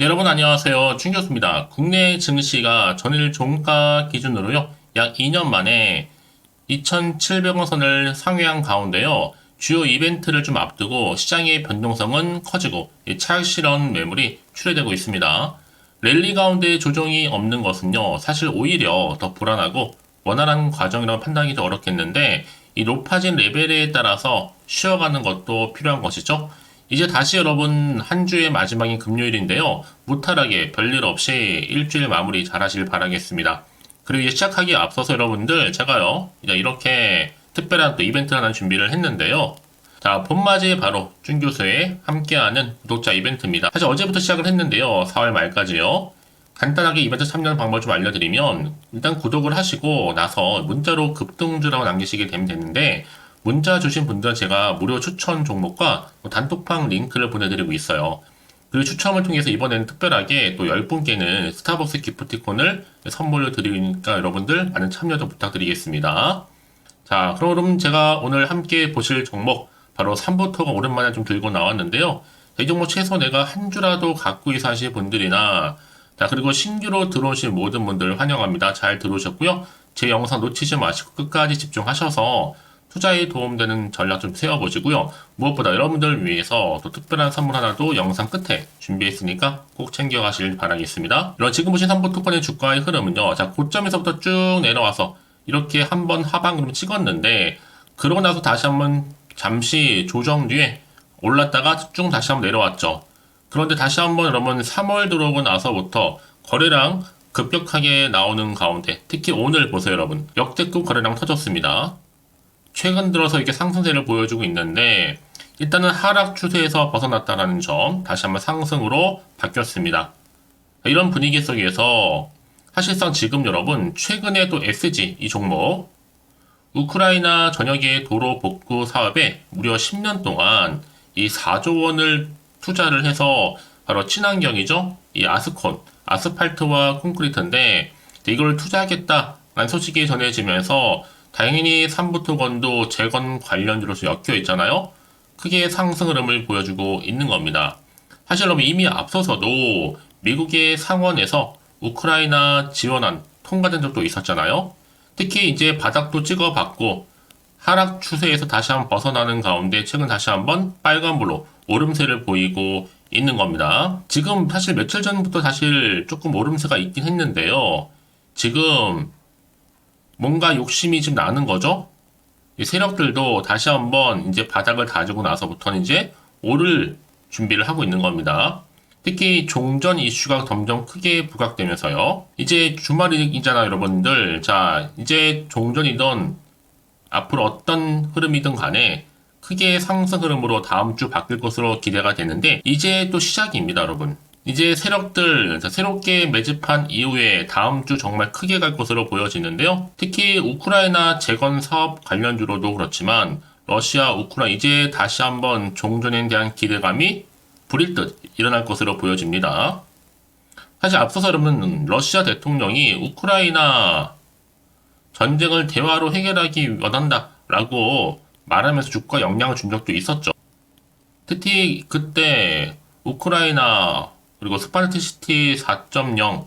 네, 여러분 안녕하세요. 충교수입니다. 국내 증시가 전일 종가 기준으로요. 약 2년 만에 2,700원 선을 상회한 가운데요. 주요 이벤트를 좀 앞두고 시장의 변동성은 커지고 차익 실현 매물이 출회되고 있습니다. 랠리 가운데 조정이 없는 것은요. 사실 오히려 더 불안하고 원활한 과정이라고 판단하기 더 어렵겠는데 이 높아진 레벨에 따라서 쉬어가는 것도 필요한 것이죠. 이제 다시 여러분 한 주의 마지막인 금요일인데요. 무탈하게 별일 없이 일주일 마무리 잘 하길 바라겠습니다. 그리고 이제 시작하기에 앞서서 여러분들 제가요 이제 이렇게 특별한 또 이벤트 하나 준비를 했는데요. 자, 봄맞이 바로 준교수의 함께하는 구독자 이벤트입니다. 사실 어제부터 시작을 했는데요. 4월 말까지요. 간단하게 이벤트 참여하는 방법을 좀 알려드리면 일단 구독을 하시고 나서 문자로 급등주라고 남기시게 되면 되는데 문자 주신 분들은 제가 무료 추천 종목과 단톡방 링크를 보내드리고 있어요. 그리고 추첨을 통해서 이번에는 특별하게 또 10분께는 스타벅스 기프티콘을 선물로 드리니까 여러분들 많은 참여도 부탁드리겠습니다. 자, 그럼 제가 오늘 함께 보실 종목 바로 삼부토가 오랜만에 좀 들고 나왔는데요. 이 종목 최소 내가 한 주라도 갖고 사실 분들이나 자, 그리고 신규로 들어오신 모든 분들 환영합니다. 잘 들어오셨고요. 제 영상 놓치지 마시고 끝까지 집중하셔서 투자에 도움되는 전략 좀 세워보시고요. 무엇보다 여러분들을 위해서 또 특별한 선물 하나도 영상 끝에 준비했으니까 꼭 챙겨가시길 바라겠습니다. 이런 지금 보신 삼부토권의 주가의 흐름은요. 자, 고점에서부터 쭉 내려와서 이렇게 한번 하방으로 찍었는데 그러고 나서 다시 한번 잠시 조정 뒤에 올랐다가 쭉 다시 한번 내려왔죠. 그런데 다시 한번 여러분 3월 들어오고 나서부터 거래량 급격하게 나오는 가운데 특히 오늘 보세요 여러분. 역대급 거래량 터졌습니다. 최근 들어서 이렇게 상승세를 보여주고 있는데 일단은 하락 추세에서 벗어났다는 점 다시 한번 상승으로 바뀌었습니다. 이런 분위기 속에서 사실상 지금 여러분 최근에 또 SG 이 종목 우크라이나 전역의 도로 복구 사업에 무려 10년 동안 이 4조 원을 투자를 해서 바로 친환경이죠. 이 아스콘, 아스팔트와 콘크리트인데 이걸 투자하겠다라는 소식이 전해지면서 당연히 삼부토건도 재건 관련주로서 엮여 있잖아요. 크게 상승 흐름을 보여주고 있는 겁니다. 사실 여러분 이미 앞서서도 미국의 상원에서 우크라이나 지원안 통과된 적도 있었잖아요. 특히 이제 바닥도 찍어봤고 하락 추세에서 다시 한번 벗어나는 가운데 최근 다시 한번 빨간불로 오름세를 보이고 있는 겁니다. 지금 사실 며칠 전부터 사실 조금 오름세가 있긴 했는데요. 지금 뭔가 욕심이 좀 나는 거죠. 이 세력들도 다시 한번 이제 바닥을 다지고 나서부터는 이제 오를 준비를 하고 있는 겁니다. 특히 종전 이슈가 점점 크게 부각되면서요. 이제 주말이잖아요, 여러분들. 자, 이제 종전이든 앞으로 어떤 흐름이든 간에 크게 상승 흐름으로 다음 주 바뀔 것으로 기대가 되는데 이제 또 시작입니다, 여러분. 이제 세력들 새롭게 매집한 이후에 다음 주 정말 크게 갈 것으로 보여지는데요. 특히 우크라이나 재건 사업 관련주로도 그렇지만 러시아, 우크라이나 이제 다시 한번 종전에 대한 기대감이 불일 듯 일어날 것으로 보여집니다. 사실 앞서서 여러분 러시아 대통령이 우크라이나 전쟁을 대화로 해결하기 원한다라고 말하면서 주가 영향을 준 적도 있었죠. 특히 그때 우크라이나 그리고 스파르타시티 4.0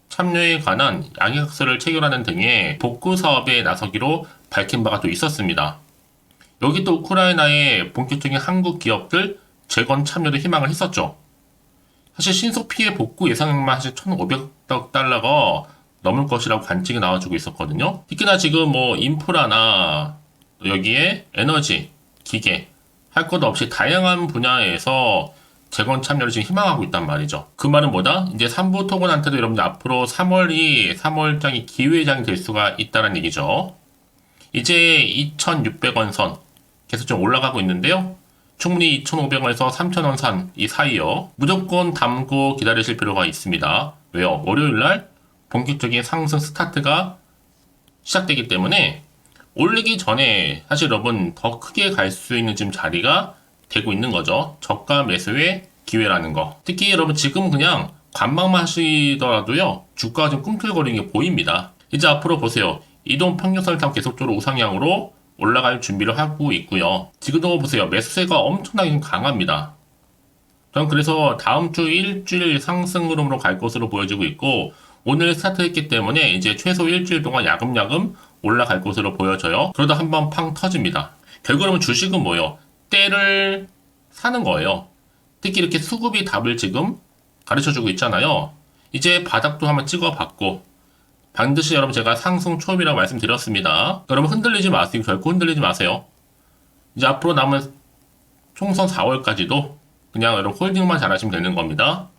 참여에 관한 양해각서를 체결하는 등의 복구 사업에 나서기로 밝힌 바가 또 있었습니다. 여기 또 우크라이나의 본격적인 한국 기업들 재건 참여도 희망을 했었죠. 사실 신속 피해 복구 예상액만 사실 1,500억 달러가 넘을 것이라고 관측이 나와주고 있었거든요. 특히나 지금 뭐 인프라나 여기에 에너지, 기계 할 것 없이 다양한 분야에서 재건 참여를 지금 희망하고 있단 말이죠. 그 말은 뭐다? 이제 삼부토건한테도 여러분들 앞으로 3월장이 기회장이 될 수가 있다는 얘기죠. 이제 2,600원 선 계속 좀 올라가고 있는데요. 충분히 2,500원에서 3,000원 선 이 사이요. 무조건 담고 기다리실 필요가 있습니다. 왜요? 월요일날 본격적인 상승 스타트가 시작되기 때문에 올리기 전에 사실 여러분 더 크게 갈 수 있는 지금 자리가 되고 있는 거죠. 저가 매수의 기회라는 거. 특히 여러분 지금 그냥 관망만 하시더라도요. 주가가 좀 꿈틀거리는 게 보입니다. 이제 앞으로 보세요. 이동 평균선을 타고 계속적으로 우상향으로 올라갈 준비를 하고 있고요. 지금도 보세요. 매수세가 엄청나게 강합니다. 전 그래서 다음 주 일주일 상승 흐름으로 갈 것으로 보여지고 있고, 오늘 스타트했기 때문에 이제 최소 일주일 동안 야금야금 올라갈 것으로 보여져요. 그러다 한번 팡 터집니다. 결국은 주식은 뭐예요? 때를 사는 거예요. 특히 이렇게 수급이 답을 지금 가르쳐주고 있잖아요. 이제 바닥도 한번 찍어봤고, 반드시 여러분 제가 상승 초입이라고 말씀드렸습니다. 여러분 흔들리지 마세요. 결코 흔들리지 마세요. 이제 앞으로 남은 총선 4월까지도 그냥 여러분 홀딩만 잘하시면 되는 겁니다.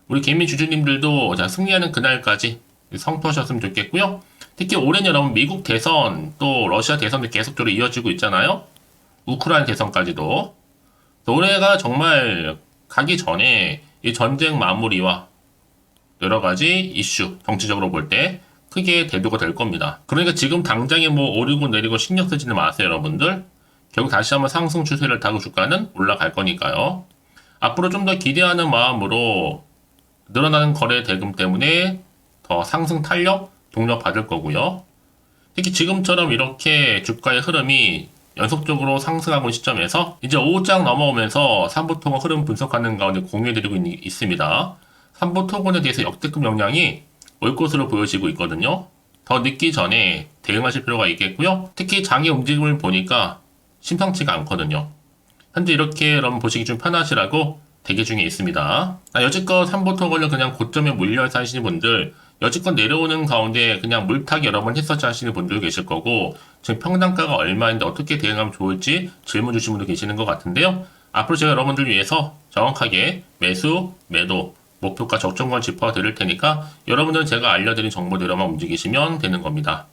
우리 개미 주주님들도 자, 승리하는 그날까지 성토하셨으면 좋겠고요. 특히 올해는 여러분 미국 대선 또 러시아 대선도 계속적으로 이어지고 있잖아요. 우크라이나 대선까지도. 올해가 정말 가기 전에 이 전쟁 마무리와 여러 가지 이슈 정치적으로 볼 때 크게 대두가 될 겁니다. 그러니까 지금 당장에 뭐 오르고 내리고 신경 쓰지는 마세요, 여러분들. 결국 다시 한번 상승 추세를 타고 주가는 올라갈 거니까요. 앞으로 좀 더 기대하는 마음으로 늘어나는 거래 대금 때문에 더 상승 탄력, 동력 받을 거고요. 특히 지금처럼 이렇게 주가의 흐름이 연속적으로 상승하고 있는 시점에서 이제 5장 넘어오면서 삼부토건 흐름 분석하는 가운데 공유해드리고 있습니다. 삼부토건에 대해서 역대급 영향이 올 것으로 보여지고 있거든요. 더 늦기 전에 대응하실 필요가 있겠고요. 특히 장의 움직임을 보니까 심상치가 않거든요. 현재 이렇게 여러분 보시기 좀 편하시라고 대기 중에 있습니다. 여지껏 삼부토건을 그냥 고점에 몰려서 하시는 분들, 여지껏 내려오는 가운데 그냥 물타기 여러 번 했었지 하시는 분들 계실 거고, 지금 평단가가 얼마인데 어떻게 대응하면 좋을지 질문 주신 분도 계시는 것 같은데요. 앞으로 제가 여러분들 위해서 정확하게 매수, 매도, 목표가 적정권 짚어 드릴 테니까 여러분들은 제가 알려드린 정보대로만 움직이시면 되는 겁니다.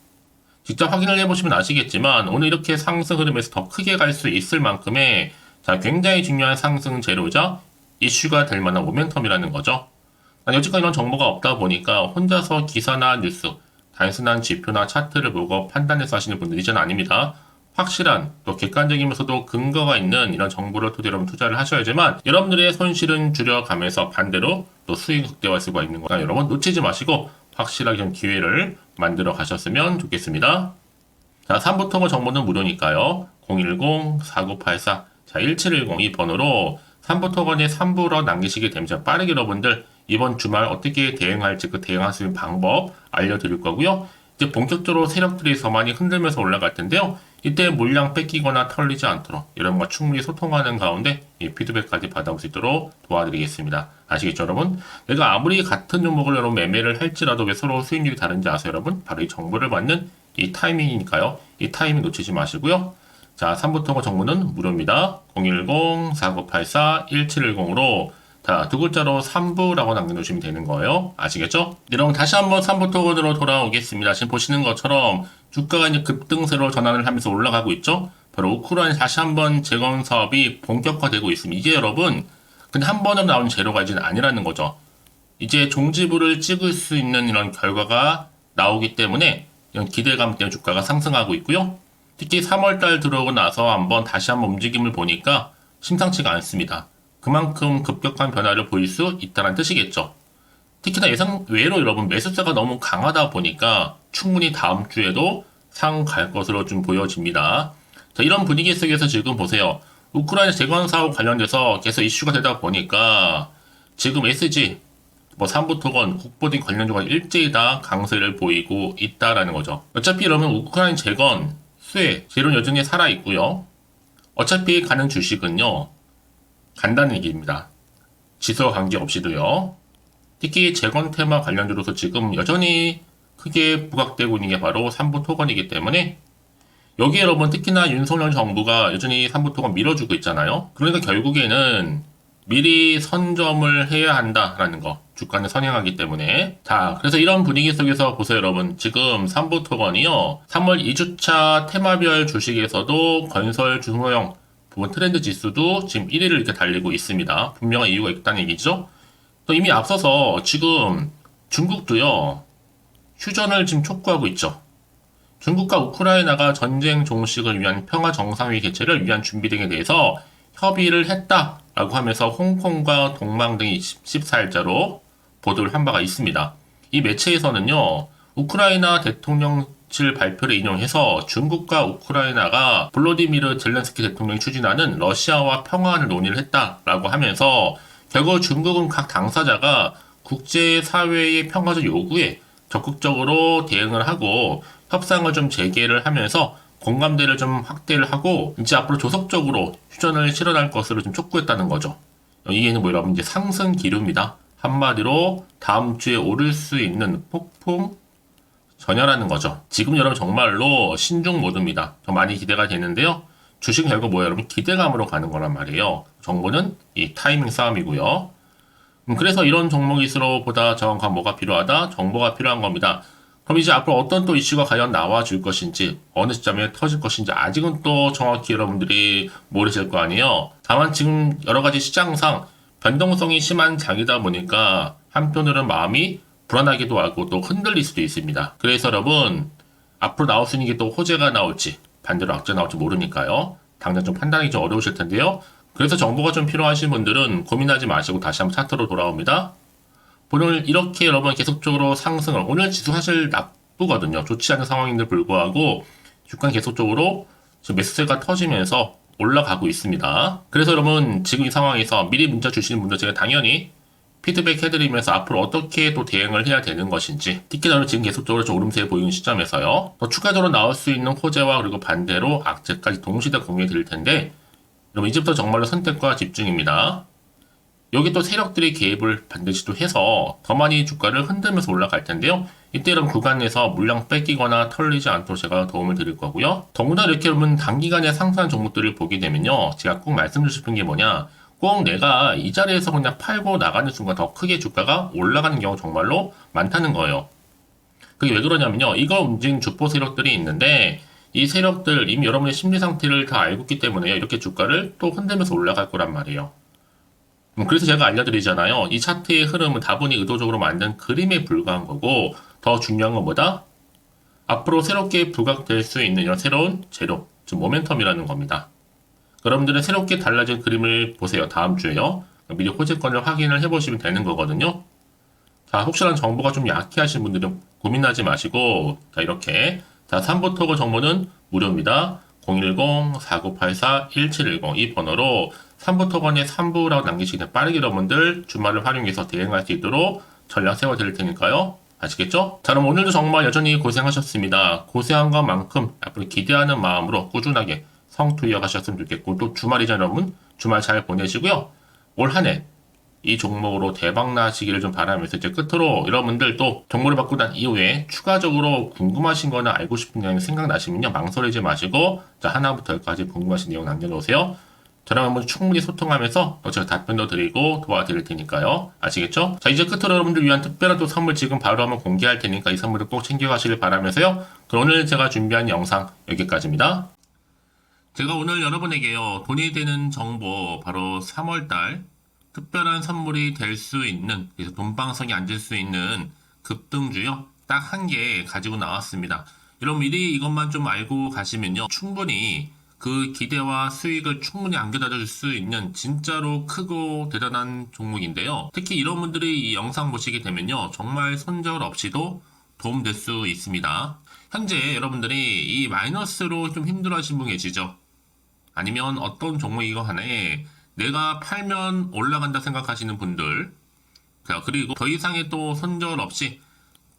직접 확인을 해보시면 아시겠지만 오늘 이렇게 상승 흐름에서 더 크게 갈 수 있을 만큼의 자, 굉장히 중요한 상승 재료자, 이슈가 될 만한 모멘텀이라는 거죠. 여지까지 이런 정보가 없다 보니까 혼자서 기사나 뉴스, 단순한 지표나 차트를 보고 판단해서 하시는 분들이 전 아닙니다. 확실한 또 객관적이면서도 근거가 있는 이런 정보를 토대로 투자를 하셔야지만 여러분들의 손실은 줄여가면서 반대로 또 수익 극대화할 수가 있는 거니까 여러분 놓치지 마시고 확실하게 좀 기회를 만들어 가셨으면 좋겠습니다. 자, 3부토건 정보는 무료니까요. 010-4984 1710 이 번호로 3부토건에 3부로 남기시게 되면 빠르게 여러분들 이번 주말 어떻게 대응할지 그 대응할 수 있는 방법 알려드릴 거고요. 이제 본격적으로 세력들이 더 많이 흔들면서 올라갈 텐데요. 이때 물량 뺏기거나 털리지 않도록 여러분과 충분히 소통하는 가운데 이 피드백까지 받아볼 수 있도록 도와드리겠습니다. 아시겠죠, 여러분? 내가 아무리 같은 종목을 여러분 매매를 할지라도 왜 서로 수익률이 다른지 아세요, 여러분? 바로 이 정보를 받는 이 타이밍이니까요. 이 타이밍 놓치지 마시고요. 자, 3부토건 정보는 무료입니다. 010-4984-1710으로 자, 두 글자로 3부라고 남겨놓으시면 되는 거예요. 아시겠죠? 여러분 다시 한번 3부토건으로 돌아오겠습니다. 지금 보시는 것처럼 주가가 이제 급등세로 전환을 하면서 올라가고 있죠? 바로 우크라이나 다시 한번 재건 사업이 본격화되고 있습니다. 이제 여러분 근데 한 번으로 나온 재료가 이제는 아니라는 거죠. 이제 종지부를 찍을 수 있는 이런 결과가 나오기 때문에 이런 기대감 때문에 주가가 상승하고 있고요. 특히 3월달 들어오고 나서 다시 한번 움직임을 보니까 심상치가 않습니다. 그만큼 급격한 변화를 보일 수 있다는 뜻이겠죠. 특히나 예상 외로 여러분 매수세가 너무 강하다 보니까 충분히 다음 주에도 상 갈 것으로 좀 보여집니다. 자, 이런 분위기 속에서 지금 보세요. 우크라이나 재건 사업 관련돼서 계속 이슈가 되다 보니까 지금 SG, 삼부토건, 국보등 관련주가 일제히 다 강세를 보이고 있다라는 거죠. 어차피 여러분 우크라이나 재건, 수혜, 재료는 여전히 살아있고요. 어차피 가는 주식은요. 간다는 얘기입니다. 지수와 관계없이도요. 특히 재건 테마 관련주로서 지금 여전히 크게 부각되고 있는 게 바로 삼부토건이기 때문에 여기에 여러분 특히나 윤석열 정부가 여전히 삼부토건 밀어주고 있잖아요. 그러니까 결국에는 미리 선점을 해야 한다라는 거. 주가는 선행하기 때문에. 자, 그래서 이런 분위기 속에서 보세요, 여러분. 지금 삼부토건이요. 3월 2주차 테마별 주식에서도 건설 중소형 부분 트렌드 지수도 지금 1위를 이렇게 달리고 있습니다. 분명한 이유가 있다는 얘기죠. 또 이미 앞서서 지금 중국도요. 휴전을 지금 촉구하고 있죠. 중국과 우크라이나가 전쟁 종식을 위한 평화 정상회의 개최를 위한 준비 등에 대해서 협의를 했다라고 하면서 홍콩과 동망 등이 14일자로 보도를 한 바가 있습니다. 이 매체에서는요. 우크라이나 대통령 27 발표를 인용해서 중국과 우크라이나가 볼로디미르 젤렌스키 대통령이 추진하는 러시아와 평화를 논의를 했다라고 하면서 결국 중국은 각 당사자가 국제사회의 평화적 요구에 적극적으로 대응을 하고 협상을 좀 재개를 하면서 공감대를 좀 확대를 하고 이제 앞으로 조속적으로 휴전을 실현할 것으로 좀 촉구했다는 거죠. 이게는 뭐 여러분 이제 상승 기류입니다. 한마디로 다음 주에 오를 수 있는 폭풍 전야라는 거죠. 지금 여러분 정말로 신중 모드입니다. 더 많이 기대가 되는데요. 주식은 결국 뭐예요? 여러분 기대감으로 가는 거란 말이에요. 정보는 이 타이밍 싸움이고요. 그래서 이런 종목일수록 보다 정확한 뭐가 필요하다? 정보가 필요한 겁니다. 그럼 이제 앞으로 어떤 또 이슈가 과연 나와줄 것인지, 어느 시점에 터질 것인지 아직은 또 정확히 여러분들이 모르실 거 아니에요. 다만 지금 여러 가지 시장상 변동성이 심한 장이다 보니까 한편으로는 마음이 불안하기도 하고 또 흔들릴 수도 있습니다. 그래서 여러분 앞으로 나올 수 있는 게 또 호재가 나올지 반대로 악재가 나올지 모르니까요. 당장 좀 판단하기 좀 어려우실 텐데요. 그래서 정보가 좀 필요하신 분들은 고민하지 마시고 다시 한번 차트로 돌아옵니다. 오늘 이렇게 여러분 계속적으로 상승을, 오늘 지수 사실 나쁘거든요. 좋지 않은 상황인데 불구하고 주가는 계속적으로 지금 매수세가 터지면서 올라가고 있습니다. 그래서 여러분 지금 이 상황에서 미리 문자 주시는 분들 제가 당연히 피드백 해드리면서 앞으로 어떻게 또 대응을 해야 되는 것인지, 특히나 지금 계속적으로 좀 오름세 보이는 시점에서요. 더 추가적으로 나올 수 있는 호재와 그리고 반대로 악재까지 동시에 공유해 드릴 텐데, 여러분 이제부터 정말로 선택과 집중입니다. 여기 또 세력들이 개입을 반드시 또 해서 더 많이 주가를 흔들면서 올라갈 텐데요. 이때 이런 구간에서 물량 뺏기거나 털리지 않도록 제가 도움을 드릴 거고요. 더구나 이렇게 여러분 단기간에 상승한 종목들을 보게 되면요. 제가 꼭 말씀드리고 싶은 게 뭐냐. 꼭 내가 이 자리에서 그냥 팔고 나가는 순간 더 크게 주가가 올라가는 경우 정말로 많다는 거예요. 그게 왜 그러냐면요. 이걸 움직인 주포 세력들이 있는데 이 세력들 이미 여러분의 심리 상태를 다 알고 있기 때문에 이렇게 주가를 또 흔들면서 올라갈 거란 말이에요. 그래서 제가 알려드리잖아요. 이 차트의 흐름은 다분히 의도적으로 만든 그림에 불과한 거고, 더 중요한 건 뭐다? 앞으로 새롭게 부각될 수 있는 이런 새로운 재료, 즉 모멘텀이라는 겁니다. 여러분들은 새롭게 달라진 그림을 보세요. 다음 주에요. 미리 호재권을 확인을 해보시면 되는 거거든요. 자, 혹시나 정보가 좀 약해 하신 분들은 고민하지 마시고, 자, 이렇게. 자, 3부 토거 정보는 무료입니다. 010-4984-1710 이 번호로 3부 토건에 3부라고 남기시기 때문에 빠르게 여러분들 주말을 활용해서 대응할 수 있도록 전략 세워드릴 테니까요. 아시겠죠? 자, 그럼 오늘도 정말 여전히 고생하셨습니다. 고생한 것만큼 앞으로 기대하는 마음으로 꾸준하게 성투 이어가셨으면 좋겠고, 또 주말이죠, 여러분. 주말 잘 보내시고요. 올 한 해 이 종목으로 대박 나시기를 좀 바라면서 이제 끝으로 여러분들 또 정보를 받고 난 이후에 추가적으로 궁금하신 거나 알고 싶은 내용이 생각나시면요. 망설이지 마시고 자, 하나부터 열까지 궁금하신 내용 남겨놓으세요. 저랑 한번 충분히 소통하면서 또 제가 답변도 드리고 도와드릴 테니까요. 아시겠죠? 자, 이제 끝으로 여러분들 위한 특별한 또 선물 지금 바로 한번 공개할 테니까 이 선물을 꼭 챙겨가시길 바라면서요. 그럼 오늘 제가 준비한 영상 여기까지입니다. 제가 오늘 여러분에게요. 돈이 되는 정보 바로 3월달 특별한 선물이 될 수 있는, 그래서 돈방석에 앉을 수 있는 급등주요. 딱 한 개 가지고 나왔습니다. 여러분 미리 이것만 좀 알고 가시면요. 충분히 그 기대와 수익을 충분히 안겨다 줄 수 있는 진짜로 크고 대단한 종목인데요. 특히 이런 분들이 이 영상 보시게 되면요. 정말 손절 없이도 도움될 수 있습니다. 현재 여러분들이 이 마이너스로 좀 힘들어 하신 분 계시죠? 아니면 어떤 종목이고 하나에 내가 팔면 올라간다 생각하시는 분들, 자, 그리고 더 이상의 또 손절 없이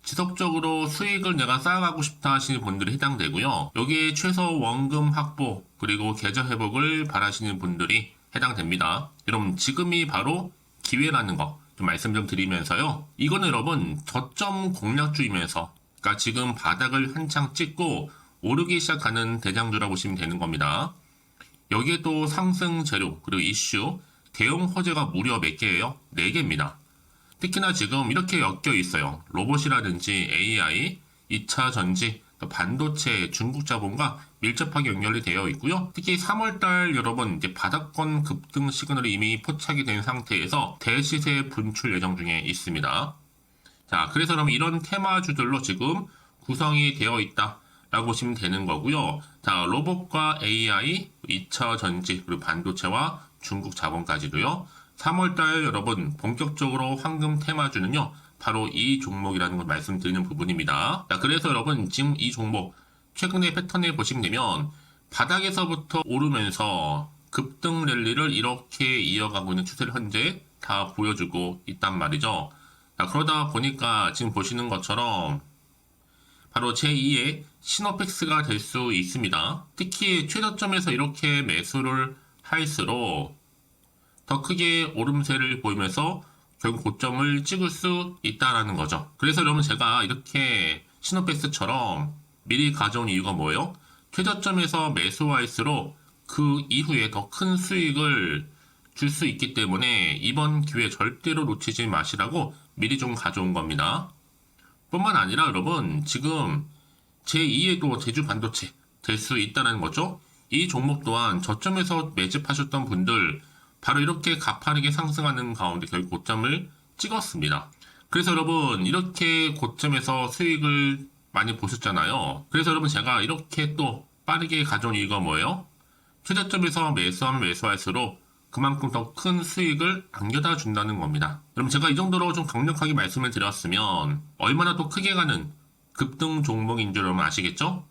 지속적으로 수익을 내가 쌓아가고 싶다 하시는 분들이 해당되고요. 여기에 최소 원금 확보 그리고 계좌 회복을 바라시는 분들이 해당됩니다. 여러분 지금이 바로 기회라는 거 좀 말씀 좀 드리면서요. 이거는 여러분 저점 공략주이면서, 그러니까 지금 바닥을 한창 찍고 오르기 시작하는 대장주라고 보시면 되는 겁니다. 여기에 또 상승 재료 그리고 이슈 대형 호재가 무려 몇 개예요? 4개입니다. 특히나 지금 이렇게 엮여 있어요. 로봇이라든지 AI, 2차 전지, 반도체, 중국 자본과 밀접하게 연결이 되어 있고요. 특히 3월달 여러분 이제 바닥권 급등 시그널이 이미 포착이 된 상태에서 대시세 분출 예정 중에 있습니다. 자, 그래서 그럼 이런 테마주들로 지금 구성이 되어 있다 라고 보시면 되는 거고요. 자, 로봇과 AI, 2차 전지, 그리고 반도체와 중국 자본까지도요. 3월달 여러분 본격적으로 황금 테마주는요 바로 이 종목이라는 걸 말씀드리는 부분입니다. 자, 그래서 여러분 지금 이 종목 최근의 패턴을 보시면 되면 바닥에서부터 오르면서 급등 랠리를 이렇게 이어가고 있는 추세를 현재 다 보여주고 있단 말이죠. 자, 그러다 보니까 지금 보시는 것처럼 바로 제2의 시노펙스가 될 수 있습니다. 특히 최저점에서 이렇게 매수를 할수록 더 크게 오름세를 보이면서 결국 고점을 찍을 수 있다는 거죠. 그래서 여러분 제가 이렇게 시노펙스처럼 미리 가져온 이유가 뭐예요? 최저점에서 매수할수록 그 이후에 더 큰 수익을 줄 수 있기 때문에 이번 기회 절대로 놓치지 마시라고 미리 좀 가져온 겁니다. 뿐만 아니라 여러분 지금 제2에도 제주 반도체 될 수 있다는 거죠. 이 종목 또한 저점에서 매집하셨던 분들 바로 이렇게 가파르게 상승하는 가운데 결국 고점을 찍었습니다. 그래서 여러분 이렇게 고점에서 수익을 많이 보셨잖아요. 그래서 여러분 제가 이렇게 또 빠르게 가져온 이유가 뭐예요? 최저점에서 매수하면 매수할수록 그만큼 더 큰 수익을 안겨다 준다는 겁니다. 그럼 제가 이 정도로 좀 강력하게 말씀을 드렸으면 얼마나 더 크게 가는 급등 종목인 줄 여러분 아시겠죠?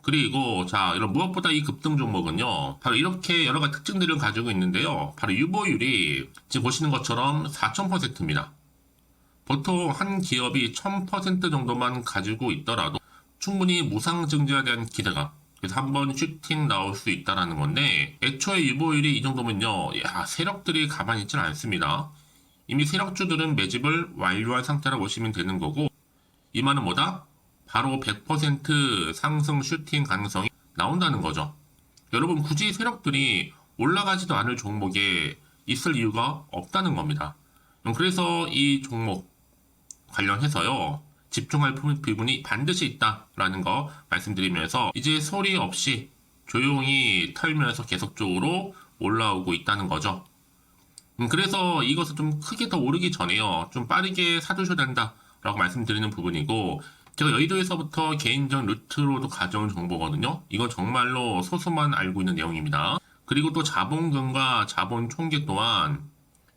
그리고 자 여러분 무엇보다 이 급등 종목은요 바로 이렇게 여러 가지 특징들을 가지고 있는데요. 바로 유보율이 지금 보시는 것처럼 4000%입니다. 보통 한 기업이 1000% 정도만 가지고 있더라도 충분히 무상증자에 대한 기대가 그래서 한번 슈팅 나올 수 있다라는 건데 애초에 유보율이 이 정도면요 세력들이 가만히 있지는 않습니다. 이미 세력주들은 매집을 완료한 상태라고 보시면 되는 거고 이 말은 뭐다? 바로 100% 상승 슈팅 가능성이 나온다는 거죠. 여러분 굳이 세력들이 올라가지도 않을 종목에 있을 이유가 없다는 겁니다. 그래서 이 종목 관련해서요 집중할 부분이 반드시 있다라는 거 말씀드리면서 이제 소리 없이 조용히 털면서 계속적으로 올라오고 있다는 거죠. 그래서 이것을 좀 크게 더 오르기 전에요 좀 빠르게 사두셔야 된다라고 말씀드리는 부분이고 제가 여의도에서부터 개인적 루트로도 가져온 정보거든요. 이건 정말로 소수만 알고 있는 내용입니다. 그리고 또 자본금과 자본 총계 또한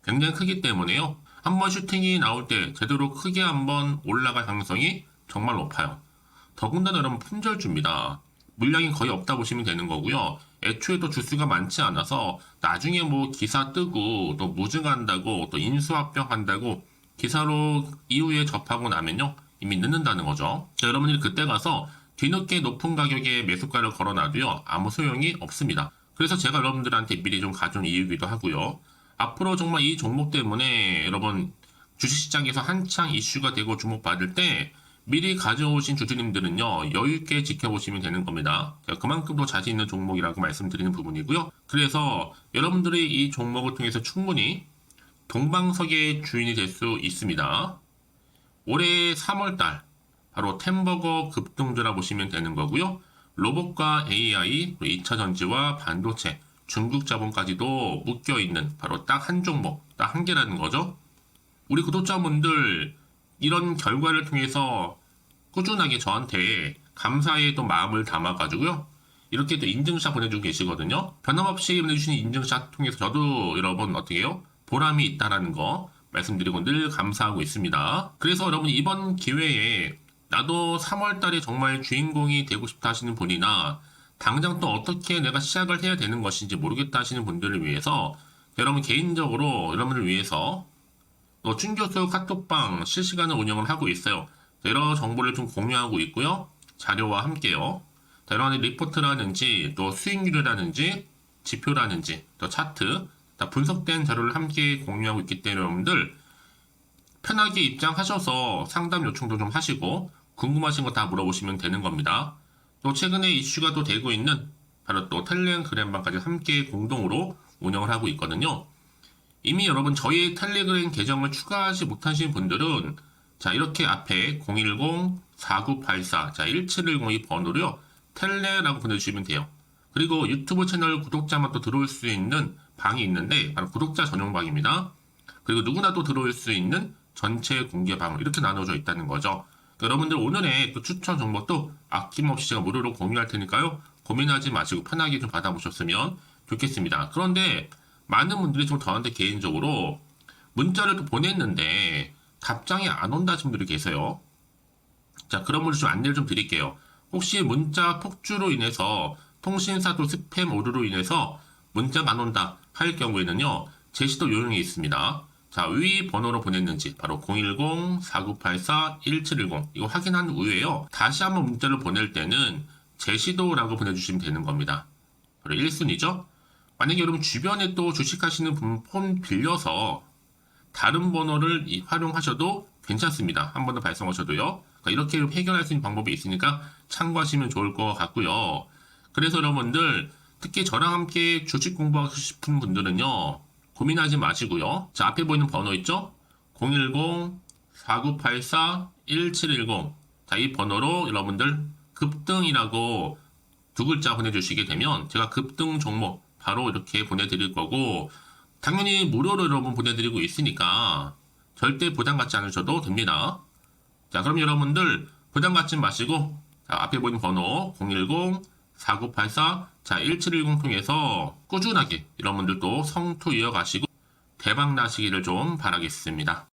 굉장히 크기 때문에요. 한번 슈팅이 나올 때 제대로 크게 한번 올라갈 가능성이 정말 높아요. 더군다나 여러분 품절주입니다. 물량이 거의 없다 보시면 되는 거고요. 애초에 또 주수가 많지 않아서 나중에 뭐 기사 뜨고 또 무증한다고 또 인수합병한다고 기사로 이후에 접하고 나면요. 이미 늦는다는 거죠. 자, 여러분들이 그때 가서 뒤늦게 높은 가격에 매수가를 걸어놔도요. 아무 소용이 없습니다. 그래서 제가 여러분들한테 미리 좀 가져온 이유기도 하고요. 앞으로 정말 이 종목 때문에 여러분 주식시장에서 한창 이슈가 되고 주목받을 때 미리 가져오신 주주님들은요 여유있게 지켜보시면 되는 겁니다. 그만큼 더 자신 있는 종목이라고 말씀드리는 부분이고요. 그래서 여러분들이 이 종목을 통해서 충분히 동방석의 주인이 될 수 있습니다. 올해 3월달 바로 템버거 급등주라 보시면 되는 거고요. 로봇과 AI, 2차전지와 반도체 중국 자본까지도 묶여있는 바로 딱 한 종목, 딱 한 개라는 거죠. 우리 구독자분들 이런 결과를 통해서 꾸준하게 저한테 감사의 또 마음을 담아가지고요. 이렇게 또 인증샷 보내주고 계시거든요. 변함없이 보내주신 인증샷 통해서 저도 여러분 어떻게 해요? 보람이 있다라는 거 말씀드리고 늘 감사하고 있습니다. 그래서 여러분 이번 기회에 나도 3월달에 정말 주인공이 되고 싶다 하시는 분이나 당장 또 어떻게 내가 시작을 해야 되는 것인지 모르겠다 하시는 분들을 위해서 여러분 개인적으로 여러분을 위해서 또 춘교수 카톡방 실시간으로 운영을 하고 있어요. 여러 정보를 좀 공유하고 있고요. 자료와 함께요. 여러 가지 리포트라든지 또 수익률이라든지 지표라든지 또 차트 다 분석된 자료를 함께 공유하고 있기 때문에 여러분들 편하게 입장하셔서 상담 요청도 좀 하시고 궁금하신 거 다 물어보시면 되는 겁니다. 또 최근에 이슈가 또 되고 있는 바로 또 텔레그램방까지 함께 공동으로 운영을 하고 있거든요. 이미 여러분 저희 텔레그램 계정을 추가하지 못하신 분들은 자 이렇게 앞에 010-4984-1710이 번호로요. 텔레라고 보내주시면 돼요. 그리고 유튜브 채널 구독자만 또 들어올 수 있는 방이 있는데 바로 구독자 전용 방입니다. 그리고 누구나 또 들어올 수 있는 전체 공개 방 이렇게 나눠져 있다는 거죠. 여러분들 오늘의 또 추천 정보도 아낌없이 제가 무료로 공유할 테니까요. 고민하지 마시고 편하게 좀 받아보셨으면 좋겠습니다. 그런데 많은 분들이 좀 저한테 개인적으로 문자를 또 보냈는데 답장이 안 온다 하신 분들이 계세요. 자, 그런 분들 좀 안내를 좀 드릴게요. 혹시 문자 폭주로 인해서 통신사도 스팸 오류로 인해서 문자가 안 온다 할 경우에는요, 제시도 요령이 있습니다. 자, 위 번호로 보냈는지 바로 010-4984-1710 이거 확인한 후에요. 다시 한번 문자를 보낼 때는 제시도라고 보내주시면 되는 겁니다. 바로 1순위죠. 만약에 여러분 주변에 또 주식하시는 분 폰 빌려서 다른 번호를 활용하셔도 괜찮습니다. 한 번 더 발송하셔도요. 그러니까 이렇게 해결할 수 있는 방법이 있으니까 참고하시면 좋을 것 같고요. 그래서 여러분들 특히 저랑 함께 주식 공부하고 싶은 분들은요. 고민하지 마시고요. 자, 앞에 보이는 번호 있죠? 010-4984-1710 자, 이 번호로 여러분들 급등이라고 두 글자 보내주시게 되면 제가 급등 종목 바로 이렇게 보내드릴 거고 당연히 무료로 여러분 보내드리고 있으니까 절대 부담 갖지 않으셔도 됩니다. 자, 그럼 여러분들 부담 갖지 마시고 자, 앞에 보이는 번호 010-4984 자, 1710 통해서 꾸준하게 여러분들도 성투 이어가시고 대박 나시기를 좀 바라겠습니다.